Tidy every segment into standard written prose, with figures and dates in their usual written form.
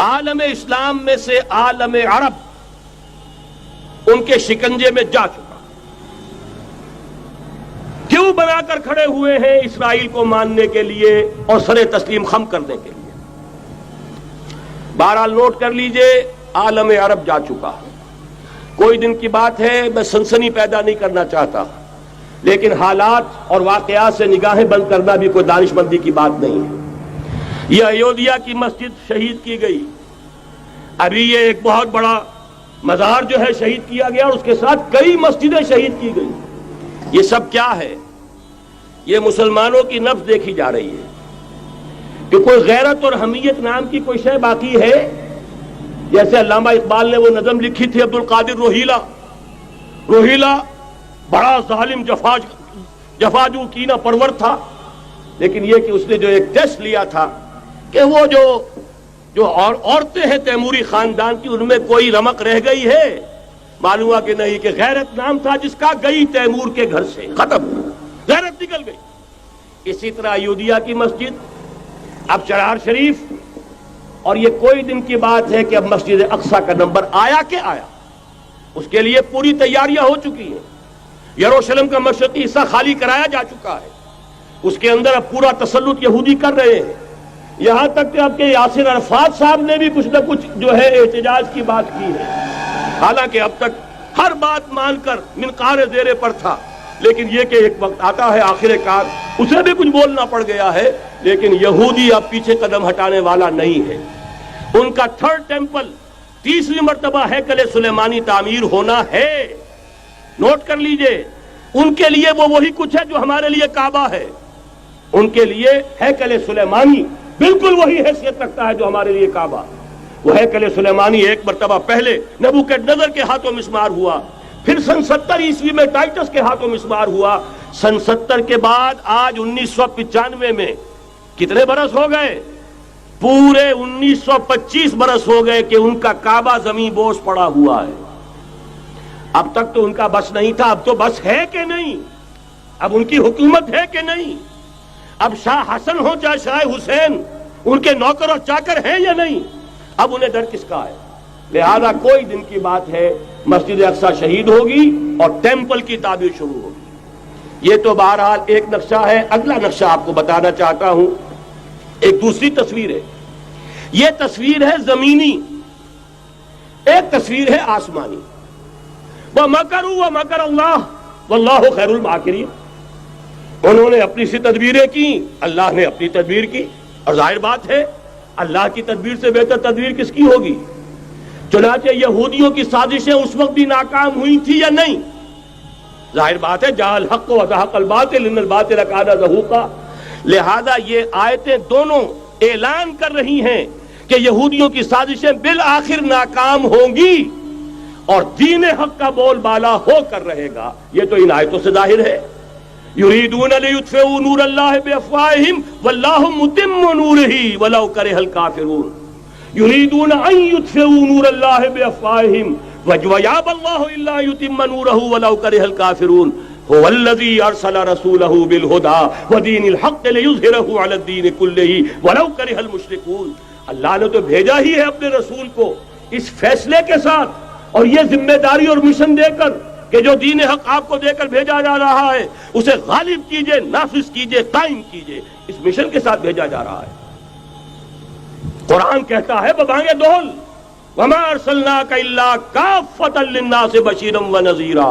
عالم اسلام میں سے عالم عرب ان کے شکنجے میں جا چکا، کیوں بنا کر کھڑے ہوئے ہیں اسرائیل کو ماننے کے لیے اور سر تسلیم خم کرنے کے لیے؟ بہرحال نوٹ کر لیجئے، عالم عرب جا چکا ہے۔ کوئی دن کی بات ہے، میں سنسنی پیدا نہیں کرنا چاہتا، لیکن حالات اور واقعات سے نگاہیں بند کرنا بھی کوئی دانش مندی کی بات نہیں ہے۔ یہ ایودھیا کی مسجد شہید کی گئی، ابھی یہ ایک بہت بڑا مزار جو ہے شہید کیا گیا، اور اس کے ساتھ کئی مسجدیں شہید کی گئی۔ یہ سب کیا ہے؟ یہ مسلمانوں کی نفس دیکھی جا رہی ہے کہ کوئی غیرت اور حمیت نام کی کوئی شے باقی ہے؟ جیسے علامہ اقبال نے وہ نظم لکھی تھی، عبد القادر روہیلا بڑا ظالم جفاجو کینہ پرور تھا، لیکن یہ کہ اس نے جو ایک ٹیسٹ لیا تھا کہ وہ جو عورتیں ہیں تیموری خاندان کی، ان میں کوئی رمق رہ گئی ہے؟ معلوم ہوا کہ نہیں، کہ غیرت نام تھا جس کا گئی تیمور کے گھر سے، ختم، غیرت نکل گئی۔ اسی طرح ایودھیا کی مسجد، اب چرار شریف، اور یہ کوئی دن کی بات ہے کہ اب مسجد اقصی کا نمبر آیا کہ آیا، اس کے لیے پوری تیاریاں ہو چکی ہیں۔ یروشلم کا مشرقی حصہ خالی کرایا جا چکا ہے، اس کے اندر اب پورا تسلط یہودی کر رہے ہیں، یہاں تک کہ اب کے یاسر عرفات صاحب نے بھی کچھ نہ کچھ جو ہے احتجاج کی بات کی ہے، حالانکہ اب تک ہر بات مان کر منقار زیرے پر تھا، لیکن یہ کہ ایک وقت آتا ہے آخر کار اسے بھی کچھ بولنا پڑ گیا ہے۔ لیکن یہودی اب پیچھے قدم ہٹانے والا نہیں ہے۔ ان کا تھرڈ ٹیمپل، تیسری مرتبہ ہیکل سلیمانی تعمیر ہونا ہے۔ نوٹ کر لیجئے، ان کے لیے وہ وہی کچھ ہے جو ہمارے لیے کعبہ ہے، ان کے لیے ہیکل سلیمانی بالکل وہی حیثیت رکھتا ہے جو ہمارے لیے کعبہ۔ وہ ہیکل سلیمانی ایک مرتبہ پہلے نبوکدنضر کے ہاتھوں مسمار ہوا، پھر سن 70 عیسوی میں ٹائٹس کے ہاتھوں مسمار ہوا، سن 70 کے بعد آج 1995 میں کتنے برس ہو گئے؟ پورے 1925 برس ہو گئے کہ ان کا کعبہ زمین بوس پڑا ہوا ہے۔ اب تک تو ان کا بس نہیں تھا، اب تو بس ہے کہ نہیں؟ اب ان کی حکومت ہے کہ نہیں؟ اب شاہ حسن ہو چاہے شاہ حسین، ان کے نوکر اور چاکر ہیں یا نہیں؟ اب انہیں ڈر کس کا ہے؟ لہذا کوئی دن کی بات ہے، مسجد اقصی شہید ہوگی اور ٹیمپل کی تعمیر شروع ہوگی۔ یہ تو بہرحال ایک نقشہ ہے۔ اگلا نقشہ آپ کو بتانا چاہتا ہوں، ایک دوسری تصویر ہے۔ یہ تصویر ہے زمینی، ایک تصویر ہے آسمانی۔ وَمَكَرُوا وَمَكَرَ اللَّهُ وَاللَّهُ خَيْرُ الْمَاكِرِينَ۔ انہوں نے اپنی سی تدبیریں کی، اللہ نے اپنی تدبیر کی، اور ظاہر بات ہے اللہ کی تدبیر سے بہتر تدبیر کس کی ہوگی؟ چنانچہ یہودیوں کی سازشیں اس وقت بھی ناکام ہوئی تھی یا نہیں؟ ظاہر بات ہے جاء الحق وزهق الباطل ان الباطل کان زہوقا۔ لہذا یہ آیتیں دونوں اعلان کر رہی ہیں کہ یہودیوں کی سازشیں بالآخر ناکام ہوں گی اور دین حق کا بول بالا ہو کر رہے گا۔ یہ تو ان آیتوں سے ظاہر ہے۔ یریدون لیطفئوا نور اللہ بافواہہم واللہ متم نورہ ولو کرہ الکافرون۔ یریدون ان یطفئوا نور اللہ بافواہہم ویابى اللہ الا یتم نورہ ولو کرہ الکافرون۔ هو الذی ارسل رسولہ بالہدی ودین الحق لیظہرہ علی الدین کلہ ولو کرہ المشرکون۔ اللہ نے تو بھیجا ہی ہے اپنے رسول کو اس فیصلے کے ساتھ اور یہ ذمہ داری اور مشن دے کر کہ جو دین حق آپ کو دے کر بھیجا جا رہا ہے اسے غالب کیجئے، نافذ کیجئے، قائم کیجئے۔ اس مشن کے ساتھ بھیجا جا رہا ہے۔ قرآن کہتا ہے ببانگ دول وما ارسلناک الا کافۃ للناس بشیرا ونذیرا۔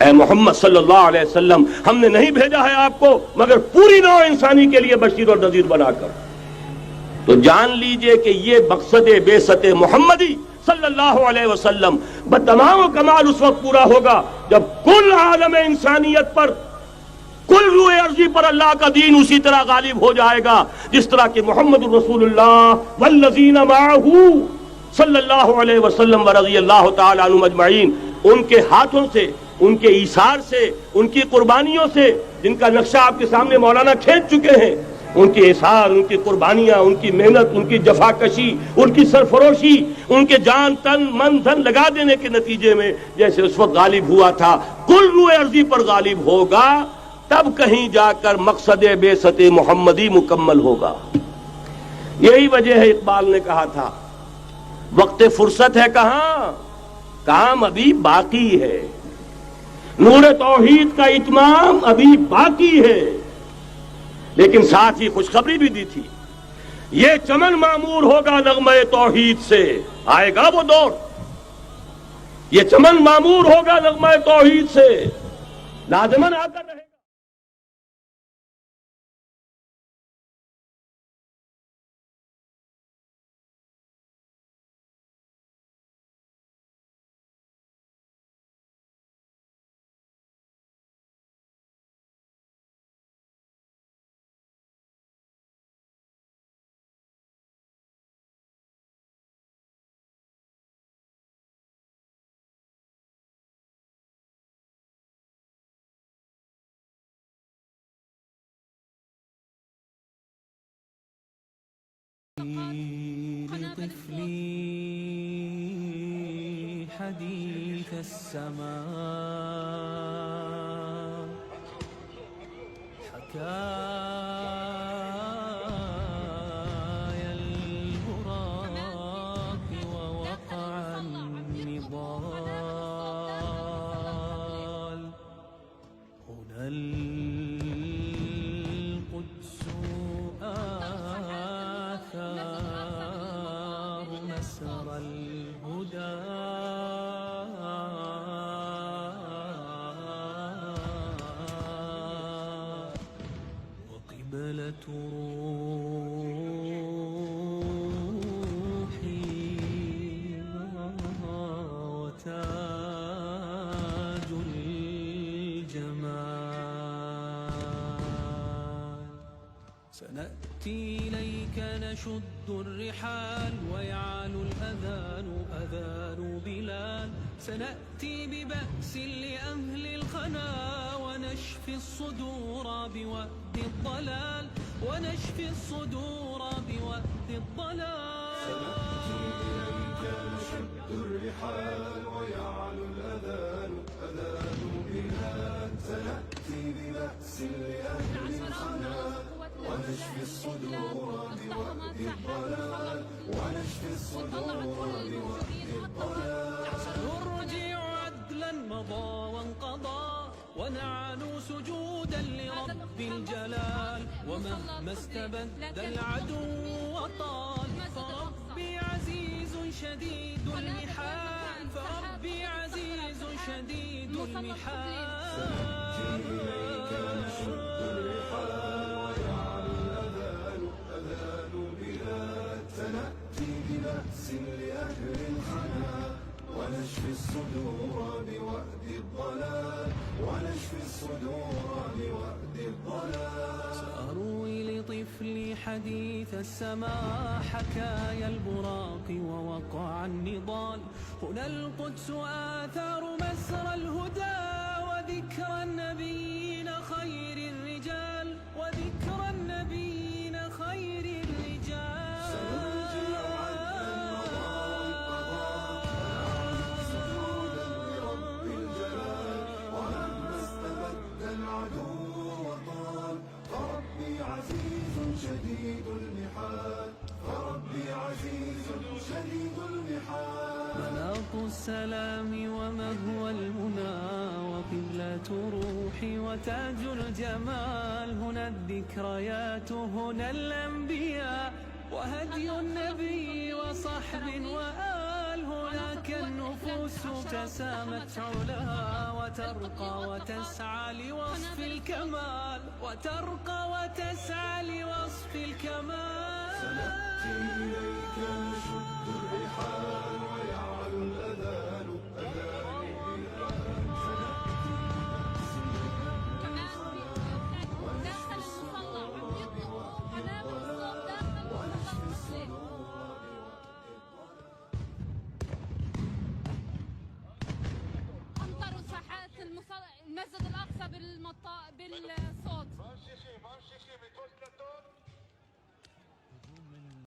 اے محمد صلی اللہ علیہ وسلم، ہم نے نہیں بھیجا ہے آپ کو مگر پوری نوع انسانی کے لیے بشیر اور نذیر بنا کر۔ تو جان لیجئے کہ یہ مقصد بعثت محمدی صلی اللہ علیہ وسلم بتمام و کمال اس وقت پورا ہوگا جب کل عالم انسانیت پر، کل روئے ارضی پر اللہ کا دین اسی طرح غالب ہو جائے گا جس طرح کہ محمد رسول اللہ والذین معہ صلی اللہ علیہ وسلم ورضی اللہ تعالی عنہم اجمعین، ان کے ہاتھوں سے، ان کے ایثار سے، ان کی قربانیوں سے، جن کا نقشہ آپ کے سامنے مولانا کھینچ چکے ہیں، ان کے اثار، ان کی قربانیاں، ان کی محنت، ان کی جفاکشی، ان کی سرفروشی، ان کے جان تن من دھن لگا دینے کے نتیجے میں جیسے اس وقت غالب ہوا تھا کل روئے ارضی پر غالب ہوگا، تب کہیں جا کر مقصد بعثت محمدی مکمل ہوگا۔ یہی وجہ ہے اقبال نے کہا تھا وقت فرصت ہے کہاں، کام ابھی باقی ہے، نور توحید کا اتمام ابھی باقی ہے۔ لیکن ساتھ ہی خوشخبری بھی دی تھی، یہ چمن معمور ہوگا نغمہ توحید سے، آئے گا وہ دور، یہ چمن معمور ہوگا نغمہ توحید سے، لازماً آ کر رہے گا۔ لطفلي حديث السماء حكايا البراق ووقع النضال هنا القدس آثار مسر الهدى وقبلة روحي وتاج الجمال. سنأتي إليك نشد الرحال ويعلو الأذان أذان بلال. سنأتي ببأس لأهل الخنا ونشفي الصدور بوأد الضلال ونشفي الصدور بوأد الضلال. سنأتي إليك نشد الرحال ويعلو الأذان أذان بلال. سنأتي ببأس لأهل الخنا ونشفي الصدور بوأد الضلال ونشفي الصدور بوأد الضلال. سنرجع عدلا مضى وانقضى ونعلو سجودا لرب الجلال. ومهما استبد العدو وطال فربي عزيز شديد المحال. فربي عزيز شديد المحال. سنأتي إليك نشد الرحال ويعلو الأذان أذان بلال. سنأتي ببأس لأهل الخنا ونشفي الصدور بوأد الضلال ونشفي الصدور بوأد الضلال. سأروي لطفلي حديث السماء حكايا البراق ووقع النضال. هنا القدس آثار مسر الهدى وذكر النبيين خير الرجال وذكر النبيين خير الرجال. سنرجع عدلا سجودا لرب الجلال. ومهما استبد العدو وطال فربي عزيز شديد المحال. فربي عزيز شديد المحال. مناط السلام ومهوى المنى وقبلة روحي وتاج الجمال. هنا الذكريات هنا الأنبياء وهدي النبي وصحب وآل. هناك النفوس تسامت علاها وترقى وتسعى لوصف الكمال وترقى وتسعى لوصف الكمال. سنأتي إليك نشد الرحال ويعلو الأذان أذان بلال. سنأتي ببأس داخل المصلى عم يطلقوا قنابل الصوت داخل المصلى. امطروا ساحات المسجد الاقصى بالصوت.